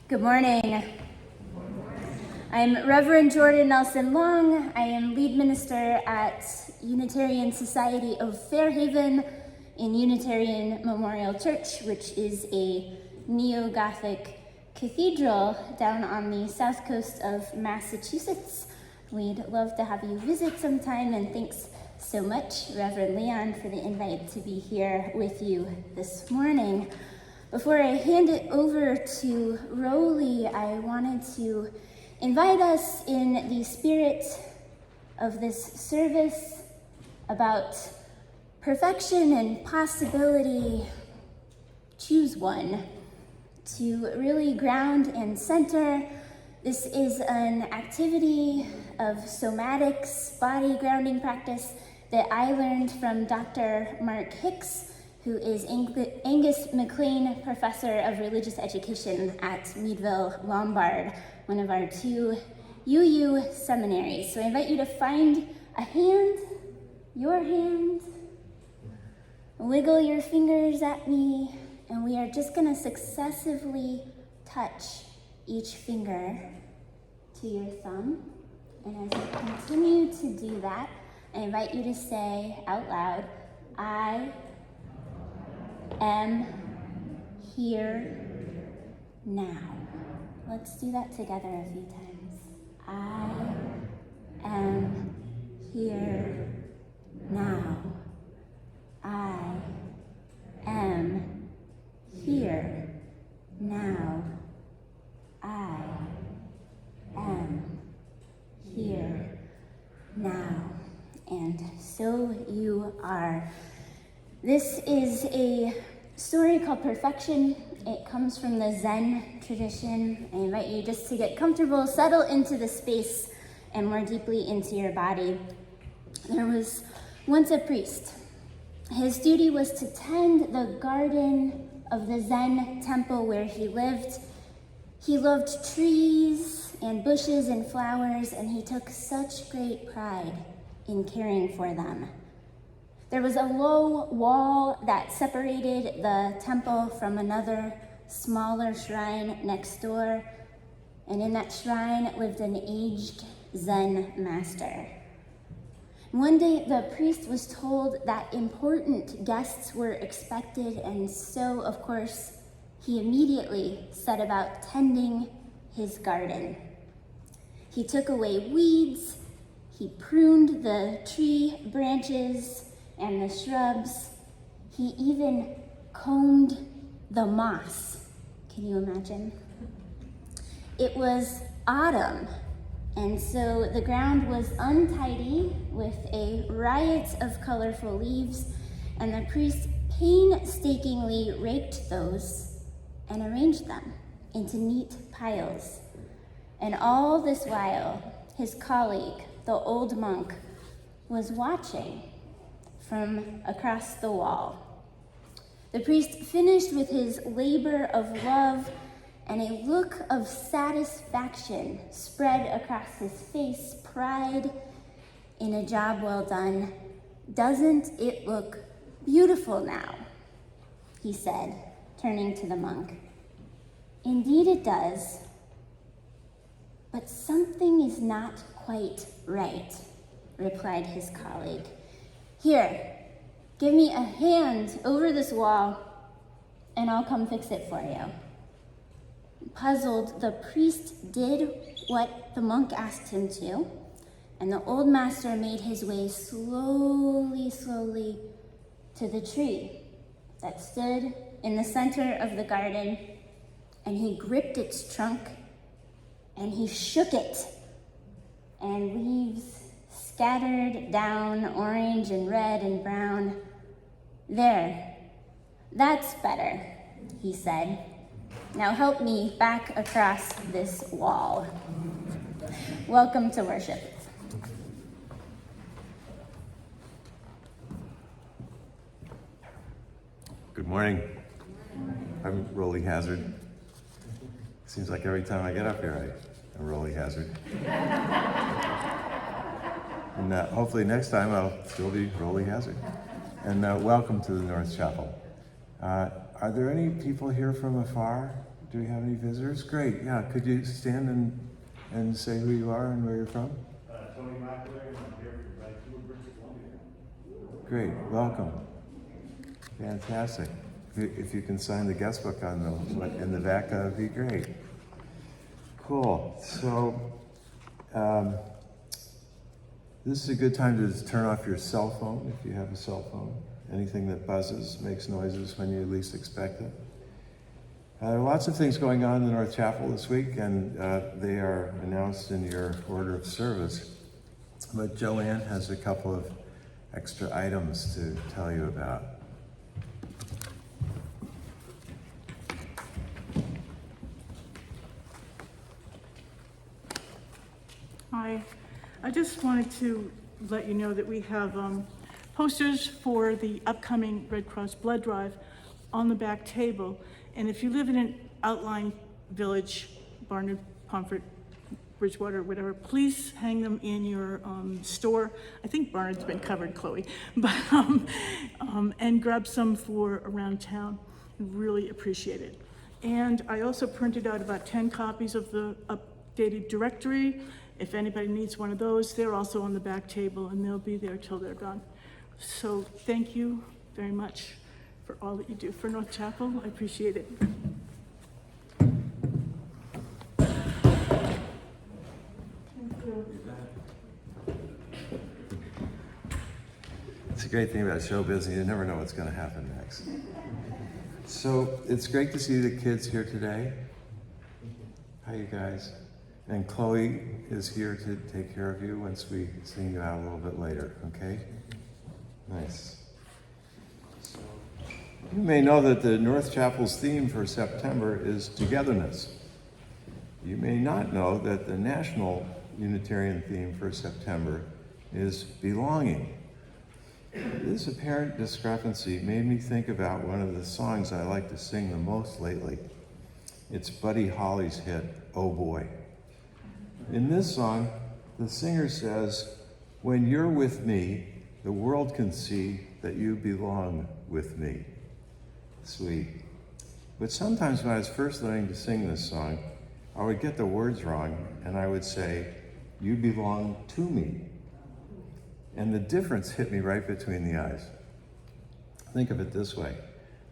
Good morning. I'm Reverend Jordinn Nelson Long. I am lead minister at Unitarian Society of Fairhaven in Unitarian Memorial Church, which is a neo-Gothic cathedral down on the south coast of Massachusetts. We'd love to have you visit sometime, and thanks so much, Reverend Leon, for the invite to be here with you this morning. Before I hand it over to Rolly, I wanted to invite us in the spirit of this service about perfection and possibility. Choose one to really ground and center. This is an activity of somatics, body grounding practice that I learned from Dr. Mark Hicks, who is Angus McLean Professor of Religious Education at Meadville Lombard, one of our two UU seminaries. So I invite you to find a hand, your hand, wiggle your fingers at me, and we are just gonna successively touch each finger to your thumb. And as you continue to do that, I invite you to say out loud, I am here now. Let's do that together a few times. I am here now. I am here now. I am here now. And so you are. This is a story called Perfection. It comes from the Zen tradition. I invite you just to get comfortable, settle into the space, and more deeply into your body. There was once a priest. His duty was to tend the garden of the Zen temple where he lived. He loved trees and bushes and flowers, and he took such great pride in caring for them. There was a low wall that separated the temple from another smaller shrine next door, and in that shrine lived an aged Zen master. One day, the priest was told that important guests were expected, and so, of course, he immediately set about tending his garden. He took away weeds, he pruned the tree branches and the shrubs. He even combed the moss. Can you imagine? It was autumn, and so the ground was untidy with a riot of colorful leaves, and the priest painstakingly raked those and arranged them into neat piles. And all this while, his colleague, the old monk, was watching from across the wall. The priest finished with his labor of love, and a look of satisfaction spread across his face, pride in a job well done. "Doesn't it look beautiful now?" he said, turning to the monk. "Indeed it does, but something is not quite right," replied his colleague. "Here, give me a hand over this wall, and I'll come fix it for you." Puzzled, the priest did what the monk asked him to, and the old master made his way slowly to the tree that stood in the center of the garden, and he gripped its trunk, and he shook it, and leaves scattered down, orange and red and brown. "There, that's better," he said. "Now help me back across this wall." Welcome to worship. Good morning. I'm Rolly Hazard. Seems like every time I get up here, I'm Rolly Hazard. And hopefully next time I'll still be Rolly Hazard. And welcome to the North Chapel. Are there any people here from afar? Do we have any visitors? Great, yeah. Could you stand and say who you are and where you're from? Tony McElroy, and I'm here from Vancouver, British Columbia. Great, welcome. Fantastic. If you can sign the guest book on in the back, that would be great. Cool. So, this is a good time to turn off your cell phone if you have a cell phone. Anything that buzzes, makes noises when you least expect it. There are lots of things going on in the North Chapel this week, and they are announced in your order of service. But Joanne has a couple of extra items to tell you about. Hi, I just wanted to let you know that we have posters for the upcoming Red Cross blood drive on the back table. And if you live in an outlying village, Barnard, Pomfret, Bridgewater, whatever, please hang them in your store. I think Barnard's been covered, Chloe, but and grab some for around town. Really appreciate it. And I also printed out about 10 copies of the updated directory. If anybody needs one of those, they're also on the back table and they'll be there till they're gone. So thank you very much for all that you do for North Chapel. I appreciate it. It's a great thing about show business. You never know what's going to happen next. So it's great to see the kids here today. Hi, you guys. And Chloe is here to take care of you once we sing you out a little bit later, okay? Nice. So, you may know that the North Chapel's theme for September is togetherness. You may not know that the national Unitarian theme for September is belonging. This apparent discrepancy made me think about one of the songs I like to sing the most lately. It's Buddy Holly's hit, Oh Boy. In this song, the singer says, when you're with me, the world can see that you belong with me. Sweet. But sometimes when I was first learning to sing this song, I would get the words wrong and I would say, you belong to me. And the difference hit me right between the eyes. Think of it this way.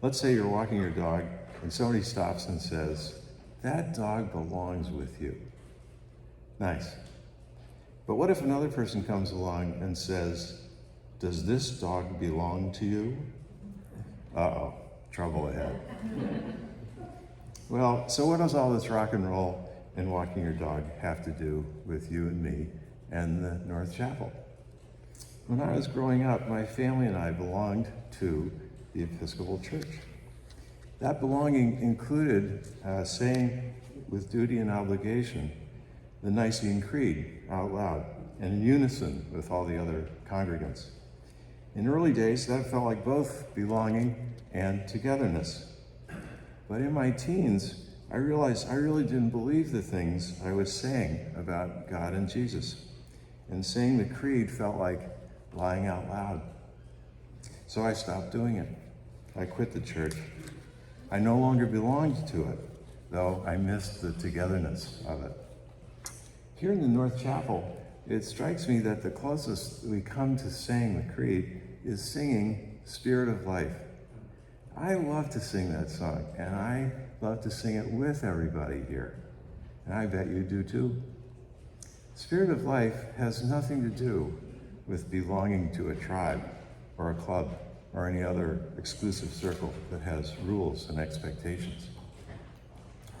Let's say you're walking your dog and somebody stops and says, that dog belongs with you. Nice. But what if another person comes along and says, does this dog belong to you? Uh-oh, trouble ahead. Well, so what does all this rock and roll and walking your dog have to do with you and me and the North Chapel? When I was growing up, my family and I belonged to the Episcopal Church. That belonging included saying with duty and obligation the Nicene Creed out loud and in unison with all the other congregants. In early days, that felt like both belonging and togetherness. But in my teens, I realized I really didn't believe the things I was saying about God and Jesus. And saying the creed felt like lying out loud. So I stopped doing it. I quit the church. I no longer belonged to it, though I missed the togetherness of it. Here in the North Chapel, it strikes me that the closest we come to saying the creed is singing Spirit of Life. I love to sing that song, and I love to sing it with everybody here. And I bet you do too. Spirit of Life has nothing to do with belonging to a tribe or a club or any other exclusive circle that has rules and expectations.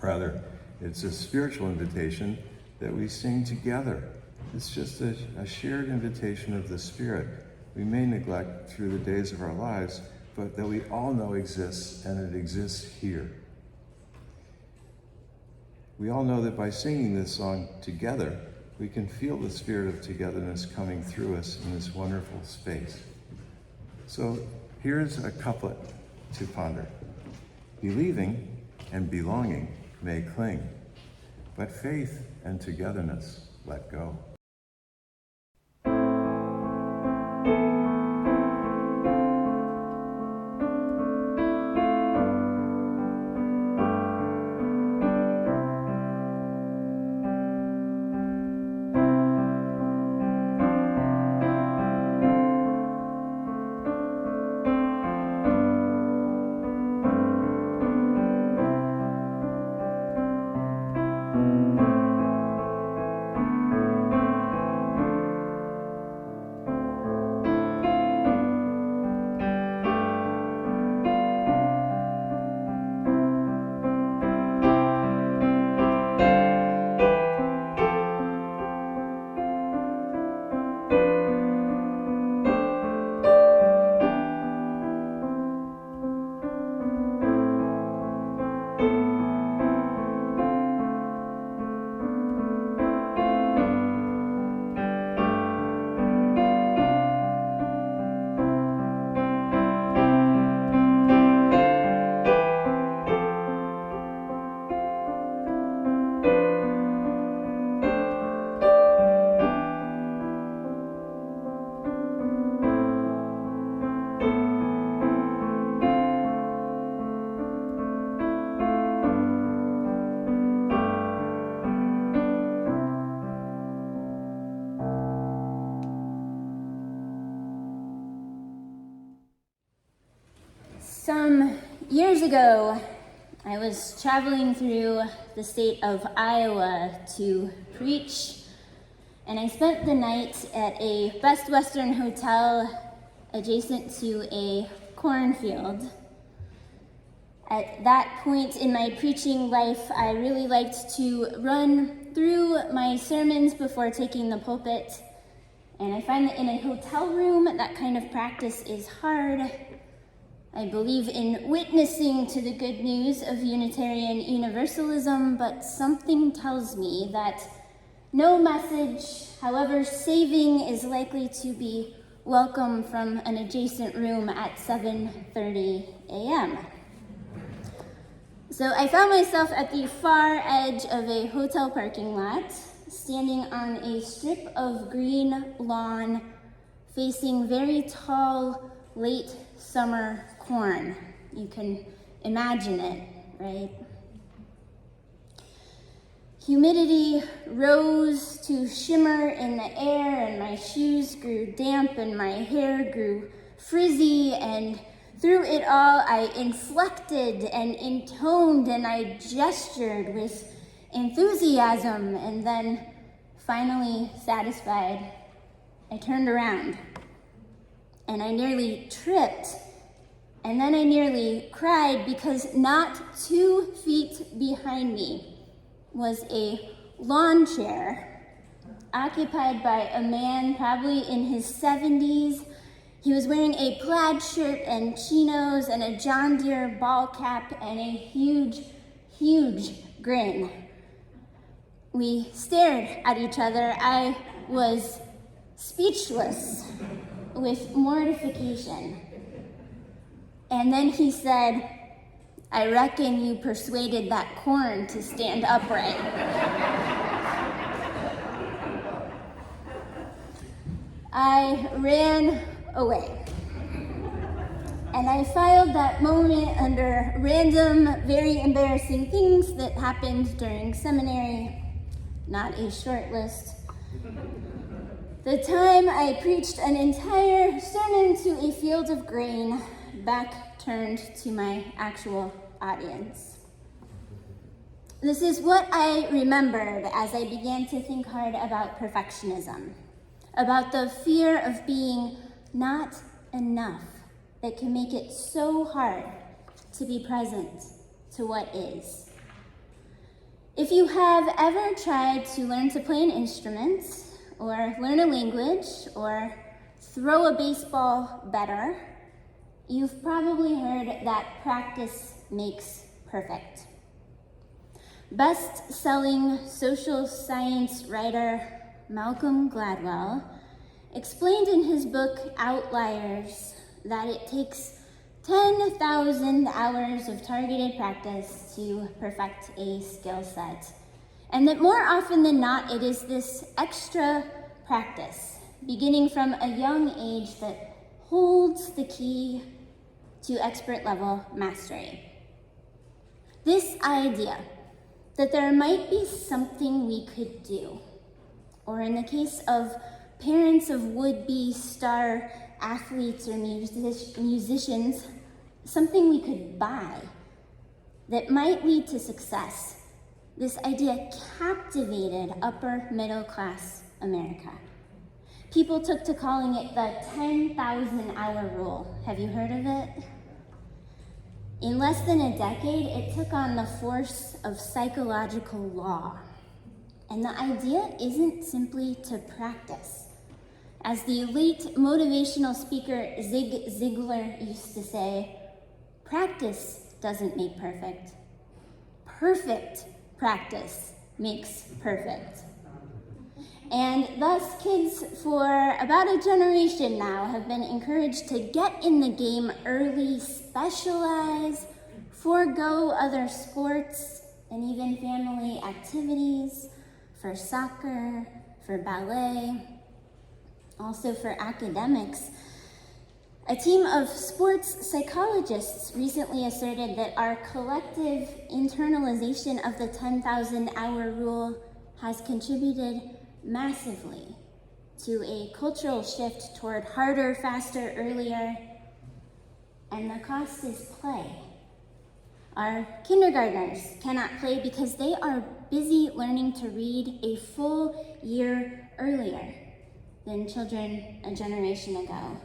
Rather, it's a spiritual invitation that we sing together. It's just a shared invitation of the Spirit we may neglect through the days of our lives, but that we all know exists, and it exists here. We all know that by singing this song together, we can feel the spirit of togetherness coming through us in this wonderful space. So here's a couplet to ponder. Believing and belonging may cling, but faith and togetherness let go. Some years ago, I was traveling through the state of Iowa to preach, and I spent the night at a Best Western hotel adjacent to a cornfield. At that point in my preaching life, I really liked to run through my sermons before taking the pulpit, and I find that in a hotel room, that kind of practice is hard. I believe in witnessing to the good news of Unitarian Universalism, but something tells me that no message, however saving, is likely to be welcome from an adjacent room at 7:30 a.m. So I found myself at the far edge of a hotel parking lot, standing on a strip of green lawn, facing very tall, late summer corn. You can imagine it, right? Humidity rose to shimmer in the air, and my shoes grew damp, and my hair grew frizzy, and through it all, I inflected and intoned, and I gestured with enthusiasm, and then, finally satisfied, I turned around, and I nearly tripped, and then I nearly cried, because not 2 feet behind me was a lawn chair occupied by a man probably in his 70s. He was wearing a plaid shirt and chinos and a John Deere ball cap and a huge, huge grin. We stared at each other. I was speechless with mortification. And then he said, "I reckon you persuaded that corn to stand upright." I ran away. And I filed that moment under random, very embarrassing things that happened during seminary, not a short list. The time I preached an entire sermon to a field of grain, back turned to my actual audience. This is what I remembered as I began to think hard about perfectionism, about the fear of being not enough that can make it so hard to be present to what is. If you have ever tried to learn to play an instrument, or learn a language, or throw a baseball better, you've probably heard that practice makes perfect. Best-selling social science writer Malcolm Gladwell explained in his book Outliers that it takes 10,000 hours of targeted practice to perfect a skill set, and that more often than not, it is this extra practice, beginning from a young age, that holds the key to expert level mastery. This idea that there might be something we could do, or in the case of parents of would-be star athletes or musicians, something we could buy that might lead to success. This idea captivated upper middle class America. People took to calling it the 10,000-hour rule. Have you heard of it? In less than a decade, it took on the force of psychological law. And the idea isn't simply to practice. As the late motivational speaker Zig Ziglar used to say, practice doesn't make perfect. Perfect practice makes perfect. And thus, kids for about a generation now have been encouraged to get in the game early, specialize, forego other sports and even family activities, for soccer, for ballet, also for academics. A team of sports psychologists recently asserted that our collective internalization of the 10,000-hour rule has contributed massively to a cultural shift toward harder, faster, earlier, and the cost is play. Our kindergartners cannot play because they are busy learning to read a full year earlier than children a generation ago.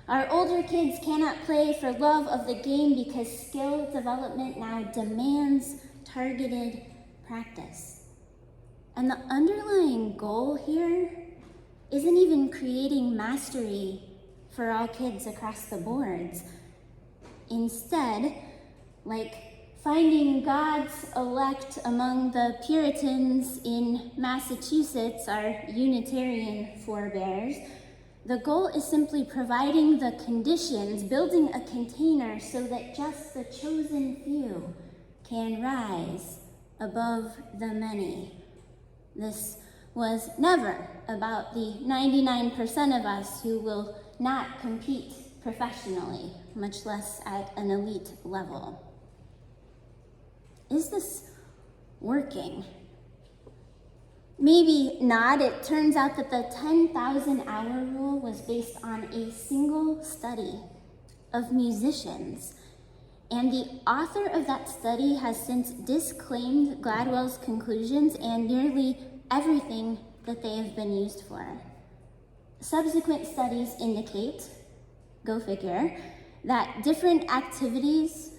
Our older kids cannot play for love of the game because skill development now demands targeted practice. And the underlying goal here isn't even creating mastery for all kids across the boards. Instead, like finding God's elect among the Puritans in Massachusetts, our Unitarian forebears, the goal is simply providing the conditions, building a container so that just the chosen few can rise above the many. This was never about the 99% of us who will not compete professionally, much less at an elite level. Is this working? Maybe not. It turns out that the 10,000-hour rule was based on a single study of musicians. And the author of that study has since disclaimed Gladwell's conclusions and nearly everything that they have been used for. Subsequent studies indicate, go figure, that different activities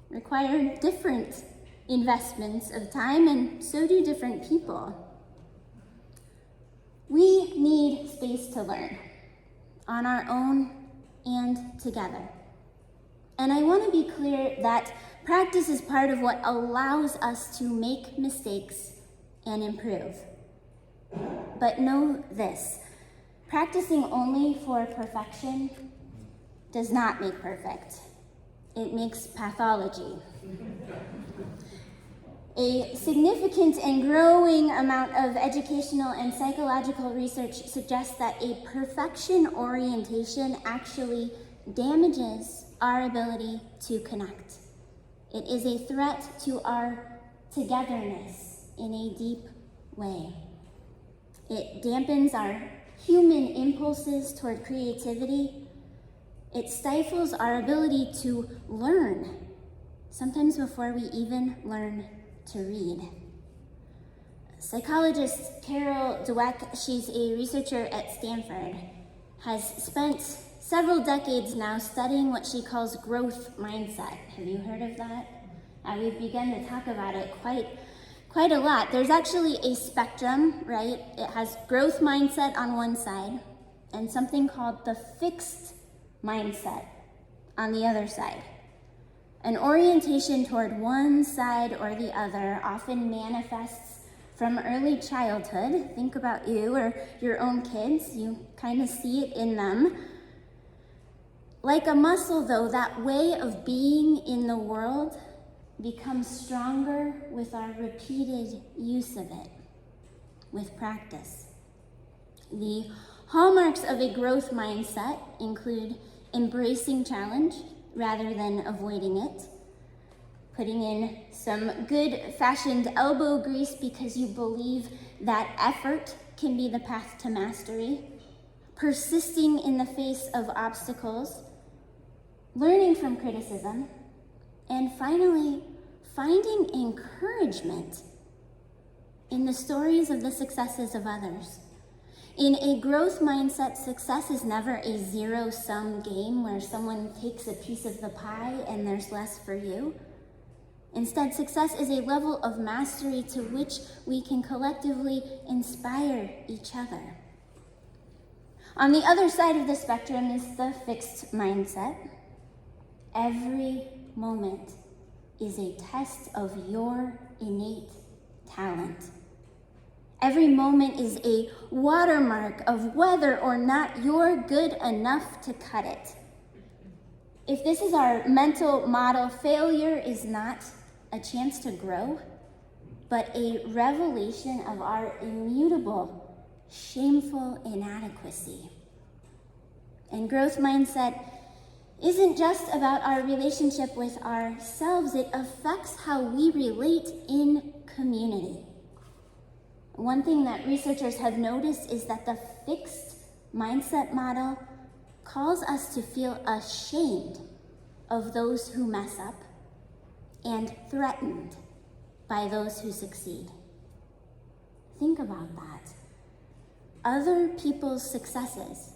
require different investments of time, and so do different people. We need space to learn on our own and together. And I want to be clear that practice is part of what allows us to make mistakes and improve. But know this, practicing only for perfection does not make perfect. It makes pathology. A significant and growing amount of educational and psychological research suggests that a perfection orientation actually damages our ability to connect. It is a threat to our togetherness in a deep way. It dampens our human impulses toward creativity. It stifles our ability to learn, sometimes before we even learn to read. Psychologist Carol Dweck, she's a researcher at Stanford, has spent several decades now studying what she calls growth mindset. Have you heard of that? We've begun to talk about it quite a lot. There's actually a spectrum, right? It has growth mindset on one side and something called the fixed mindset on the other side. An orientation toward one side or the other often manifests from early childhood. Think about you or your own kids. You kind of see it in them. Like a muscle, though, that way of being in the world becomes stronger with our repeated use of it, with practice. The hallmarks of a growth mindset include embracing challenge rather than avoiding it, putting in some good-fashioned elbow grease because you believe that effort can be the path to mastery, persisting in the face of obstacles, learning from criticism, and finally, finding encouragement in the stories of the successes of others. In a growth mindset, success is never a zero-sum game where someone takes a piece of the pie and there's less for you. Instead, success is a level of mastery to which we can collectively inspire each other. On the other side of the spectrum is the fixed mindset. Every moment is a test of your innate talent. Every moment is a watermark of whether or not you're good enough to cut it. If this is our mental model, failure is not a chance to grow, but a revelation of our immutable, shameful inadequacy. And growth mindset isn't just about our relationship with ourselves, it affects how we relate in community. One thing that researchers have noticed is that the fixed mindset model calls us to feel ashamed of those who mess up and threatened by those who succeed. Think about that. Other people's successes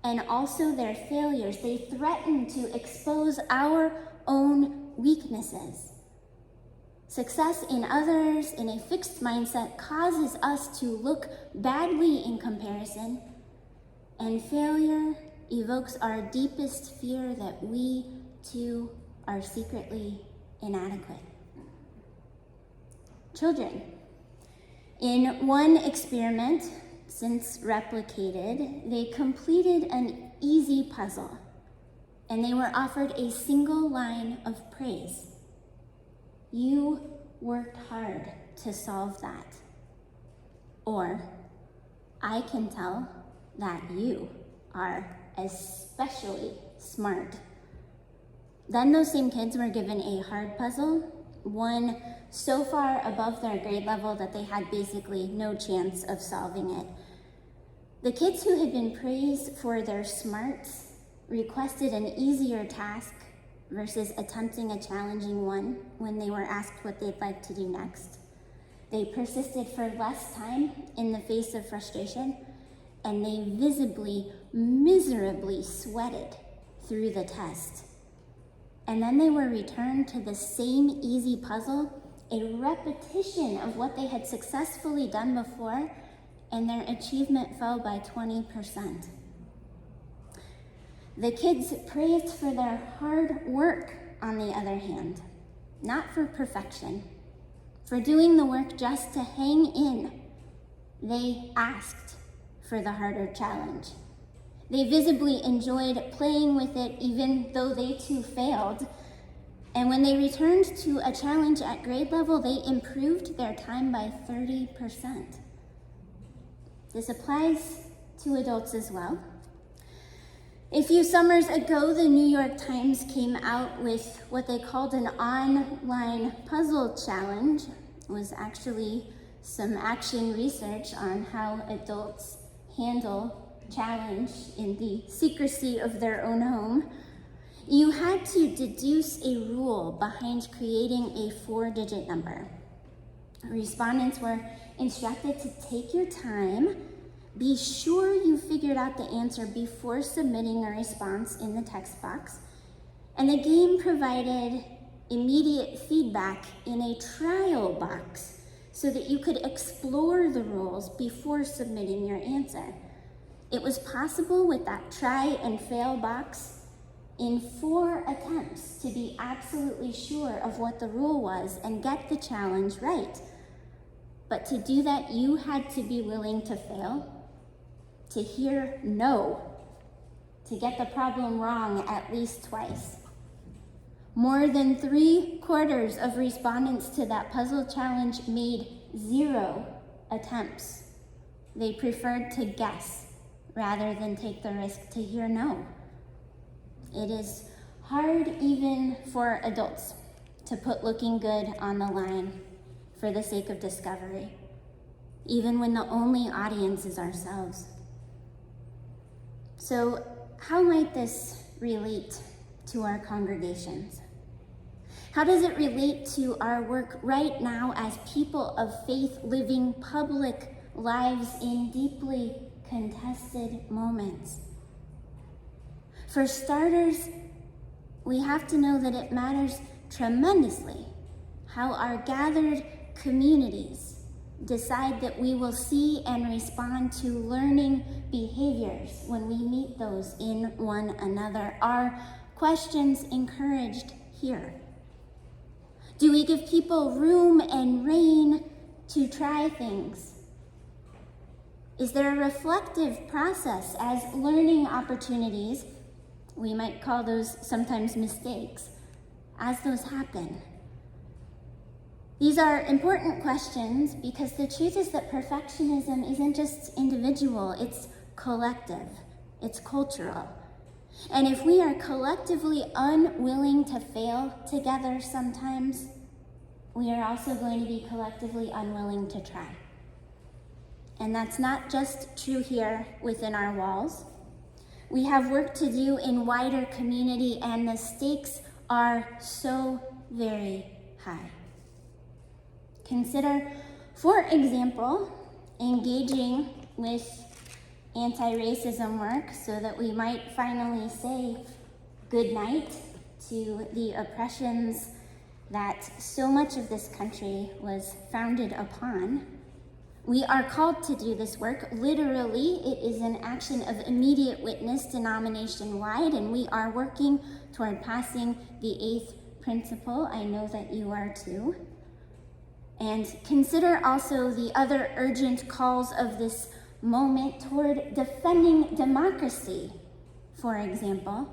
and also their failures, they threaten to expose our own weaknesses. Success in others in a fixed mindset causes us to look badly in comparison, and failure evokes our deepest fear that we too are secretly inadequate. Children, in one experiment, since replicated, they completed an easy puzzle, and they were offered a single line of praise. You worked hard to solve that. Or, I can tell that you are especially smart. Then those same kids were given a hard puzzle, one so far above their grade level that they had basically no chance of solving it. The kids who had been praised for their smarts requested an easier task versus attempting a challenging one when they were asked what they'd like to do next. They persisted for less time in the face of frustration, and they visibly, miserably sweated through the test. And then they were returned to the same easy puzzle, a repetition of what they had successfully done before, and their achievement fell by 20%. The kids praised for their hard work, on the other hand, not for perfection, for doing the work just to hang in. They asked for the harder challenge. They visibly enjoyed playing with it even though they too failed. And when they returned to a challenge at grade level, they improved their time by 30%. This applies to adults as well. A few summers ago, the New York Times came out with what they called an online puzzle challenge. It was actually some action research on how adults handle challenge in the secrecy of their own home. You had to deduce a rule behind creating a 4-digit number. Respondents were instructed to take your time, be sure you figured out the answer before submitting a response in the text box, and the game provided immediate feedback in a trial box so that you could explore the rules before submitting your answer. It was possible with that try and fail box in 4 attempts to be absolutely sure of what the rule was and get the challenge right. But to do that, you had to be willing to fail, to hear no, to get the problem wrong at least twice. More than 3/4 of respondents to that puzzle challenge made 0 attempts. They preferred to guess rather than take the risk to hear no. It is hard even for adults to put looking good on the line for the sake of discovery, even when the only audience is ourselves. So how might this relate to our congregations? How does it relate to our work right now as people of faith living public lives in deeply contested moments? For starters, we have to know that it matters tremendously how our gathered communities decide that we will see and respond to learning behaviors when we meet those in one another. Are questions encouraged here? Do we give people room and rein to try things? Is there a reflective process as learning opportunities, we might call those sometimes mistakes, as those happen? These are important questions because the truth is that perfectionism isn't just individual, it's collective, it's cultural. And if we are collectively unwilling to fail together sometimes, we are also going to be collectively unwilling to try. And that's not just true here within our walls. We have work to do in wider community, and the stakes are so very high. Consider, for example, engaging with anti-racism work so that we might finally say good night to the oppressions that so much of this country was founded upon. We are called to do this work. Literally, it is an action of immediate witness denomination-wide, and we are working toward passing the 8th principle. I know that you are too. And consider also the other urgent calls of this moment toward defending democracy, for example,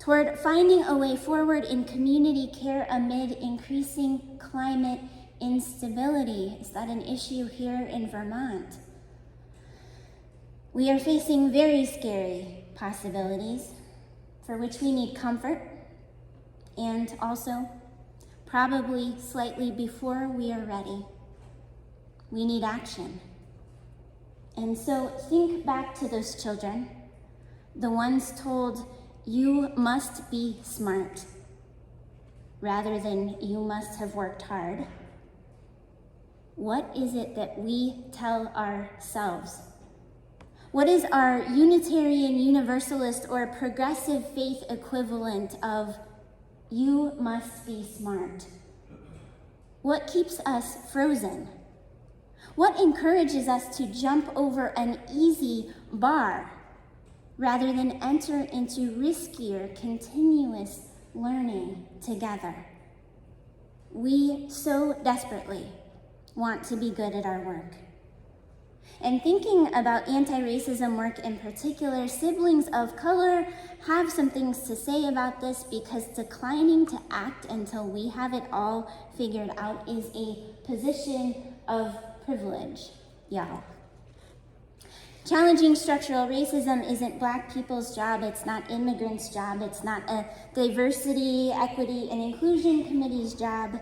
toward finding a way forward in community care amid increasing climate instability. Is that an issue here in Vermont? We are facing very scary possibilities for which we need comfort, and also, probably slightly before we are ready, we need action. And so think back to those children, the ones told, you must be smart, rather than you must have worked hard. What is it that we tell ourselves? What is our Unitarian, Universalist, or progressive faith equivalent of you must be smart? What keeps us frozen? What encourages us to jump over an easy bar rather than enter into riskier, continuous learning together? We so desperately want to be good at our work. And thinking about anti-racism work in particular, siblings of color have some things to say about this, because declining to act until we have it all figured out is a position of privilege, y'all. Challenging structural racism isn't Black people's job, it's not immigrants' job, it's not a diversity, equity, and inclusion committee's job.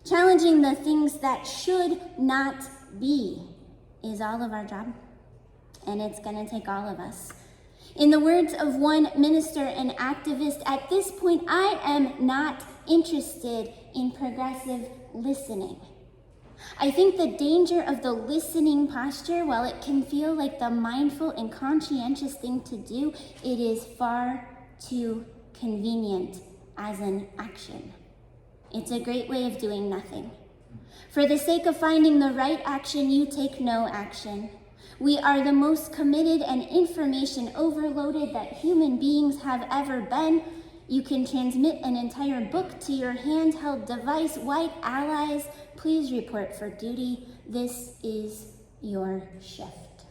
Challenging the things that should not be is all of our job, and it's gonna take all of us. In the words of one minister and activist, at this point, I am not interested in progressive listening. I think the danger of the listening posture, while it can feel like the mindful and conscientious thing to do, it is far too convenient as an action. It's a great way of doing nothing. For the sake of finding the right action, you take no action. We are the most committed and information overloaded that human beings have ever been. You can transmit an entire book to your handheld device. White allies, please report for duty. This is your shift.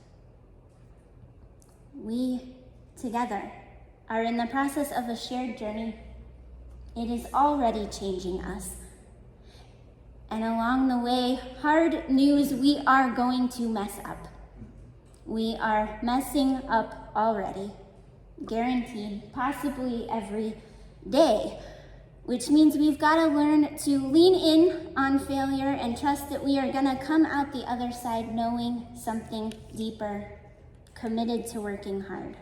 We, together, are in the process of a shared journey. It is already changing us. And along the way, hard news, we are going to mess up. We are messing up already, guaranteed, possibly every day, which means we've got to learn to lean in on failure and trust that we are going to come out the other side knowing something deeper, committed to working hard.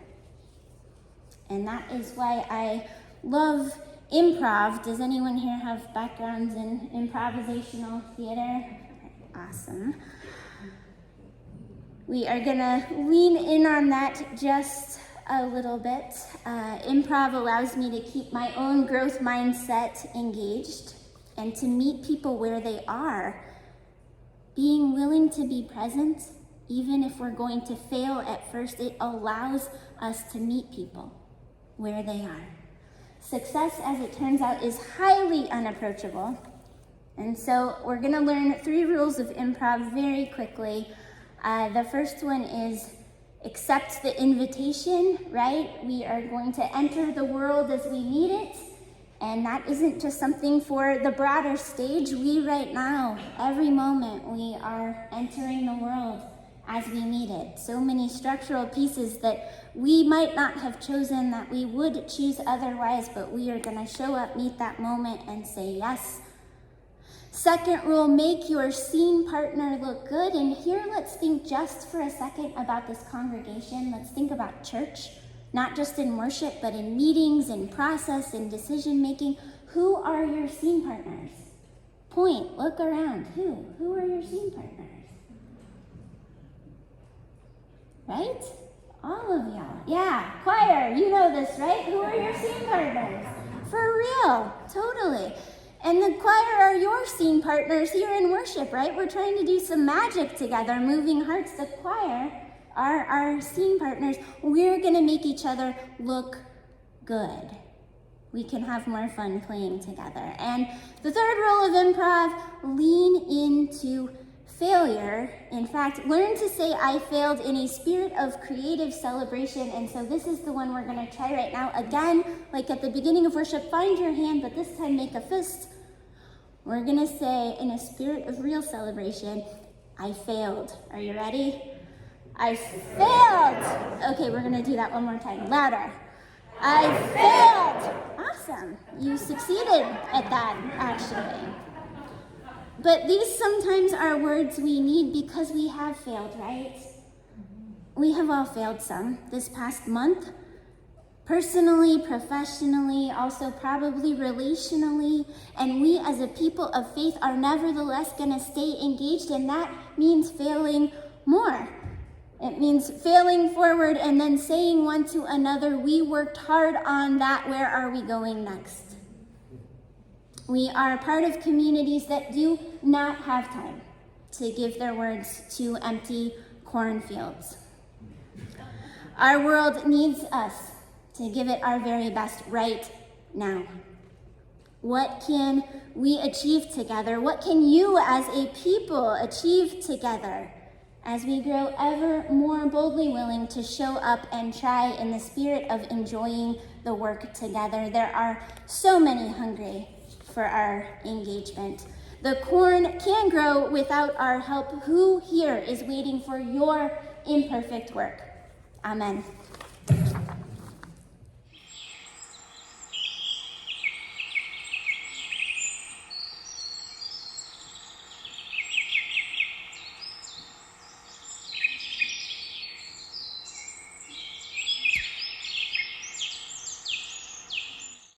And that is why I love improv. Does anyone here have backgrounds in improvisational theater? Awesome. We are gonna lean in on that just a little bit. Improv allows me to keep my own growth mindset engaged and to meet people where they are. Being willing to be present, even if we're going to fail at first, it allows us to meet people where they are. Success, as it turns out, is highly unapproachable. And so we're gonna learn 3 rules of improv very quickly. The first one is accept the invitation, right? We are going to enter the world as we meet it. And that isn't just something for the broader stage. We right now, every moment, we are entering the world as we meet it. So many structural pieces that we might not have chosen, that we would choose otherwise, but we are gonna show up, meet that moment, and say yes. Second rule, make your scene partner look good. And here, let's think just for a second about this congregation. Let's think about church, not just in worship, but in meetings, in process, in decision making. Who are your scene partners? Point, look around. Who are your scene partners? Right? All of y'all. Yeah, choir, you know this, right? Who are your scene partners? For real, totally. And the choir are your scene partners here in worship, right? We're trying to do some magic together, moving hearts. The choir are our scene partners. We're going to make each other look good. We can have more fun playing together. And the third rule of improv, lean into failure. In fact, learn to say I failed in a spirit of creative celebration. And so this is the one we're going to try right now. Again, like at the beginning of worship, find your hand, but this time make a fist. We're going to say in a spirit of real celebration, I failed. Are you ready? I failed. Okay, we're going to do that one more time. Louder. I failed. Awesome. You succeeded at that, actually. But these sometimes are words we need because we have failed, right? We have all failed some this past month. Personally, professionally, also probably relationally. And we as a people of faith are nevertheless going to stay engaged, and that means failing more. It means failing forward and then saying one to another, we worked hard on that, where are we going next? We are part of communities that do not have time to give their words to empty cornfields. Our world needs us to give it our very best right now. What can we achieve together? What can you as a people achieve together as we grow ever more boldly willing to show up and try in the spirit of enjoying the work together? There are so many hungry for our engagement. The corn can grow without our help. Who here is waiting for your imperfect work? Amen.